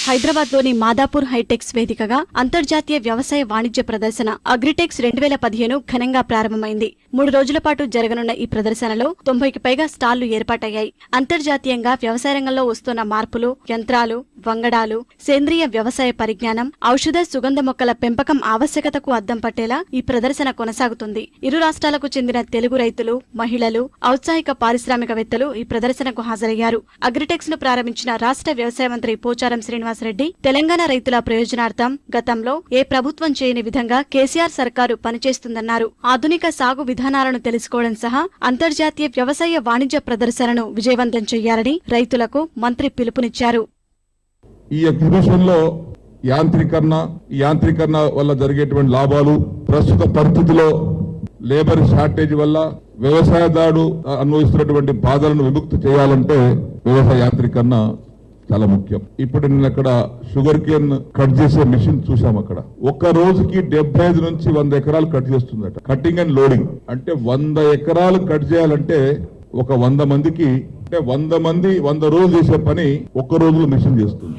హైదరాబాద్లోని మాదాపూర్ హైటెక్స్ వేదికగా అంతర్జాతీయ వ్యవసాయ వాణిజ్య ప్రదర్శన అగ్రిటెక్స్ 2015 ఘనంగా ప్రారంభమైంది. 3 రోజుల పాటు జరగనున్న ఈ ప్రదర్శనలో 90కి పైగా స్టాళ్లు ఏర్పాటయ్యాయి. అంతర్జాతీయంగా వ్యవసాయ రంగంలో వస్తున్న మార్పులు, యంత్రాలు, వంగడాలు, సేంద్రియ వ్యవసాయ పరిజ్ఞానం, ఔషధ సుగంధ మొక్కల పెంపకం ఆవశ్యకతకు అద్దం పట్టేలా ఈ ప్రదర్శన కొనసాగుతుంది. ఇరు రాష్ట్రాలకు చెందిన తెలుగు రైతులు, మహిళలు, ఔత్సాహిక పారిశ్రామికవేత్తలు ఈ ప్రదర్శనకు హాజరయ్యారు. అగ్రిటెక్స్ ను ప్రారంభించిన రాష్ట్ర వ్యవసాయ మంత్రి పోచారం శ్రీనివాసరెడ్డి తెలంగాణ రైతుల ప్రయోజనార్థం గతంలో ఏ ప్రభుత్వం చేయని విధంగా కేసీఆర్ సర్కారు పనిచేస్తుందన్నారు. ఆధునిక సాగు విధానాలను తెలుసుకోవడం సహా అంతర్జాతీయ వ్యవసాయ వాణిజ్య ప్రదర్శనను విజయవంతం చేయాలని రైతులకు మంత్రి పిలుపునిచ్చారు. ఈ ఎగ్జిబిషన్ లో యాంత్రీకరణ వల్ల జరిగేటువంటి లాభాలు, ప్రస్తుత పరిస్థితిలో లేబర్ షార్టేజ్ వల్ల వ్యవసాయదారుడు అనుభవిస్తున్నటువంటి బాధలను విముక్తి చేయాలంటే వ్యవసాయ యాంత్రీకరణ చాలా ముఖ్యం. ఇప్పుడు నేను అక్కడ షుగర్ కేన్ కట్ చేసే మిషన్ చూసాం. అక్కడ ఒక్క రోజుకి 75 నుంచి 100 ఎకరాలు కట్ చేస్తుందట. కటింగ్ అండ్ లోడింగ్ అంటే 100 ఎకరాలు కట్ చేయాలంటే ఒక 100 మందికి, అంటే 100 మంది 100 రోజులు చేసే పని ఒక్క రోజులో మిషన్ చేస్తుంది.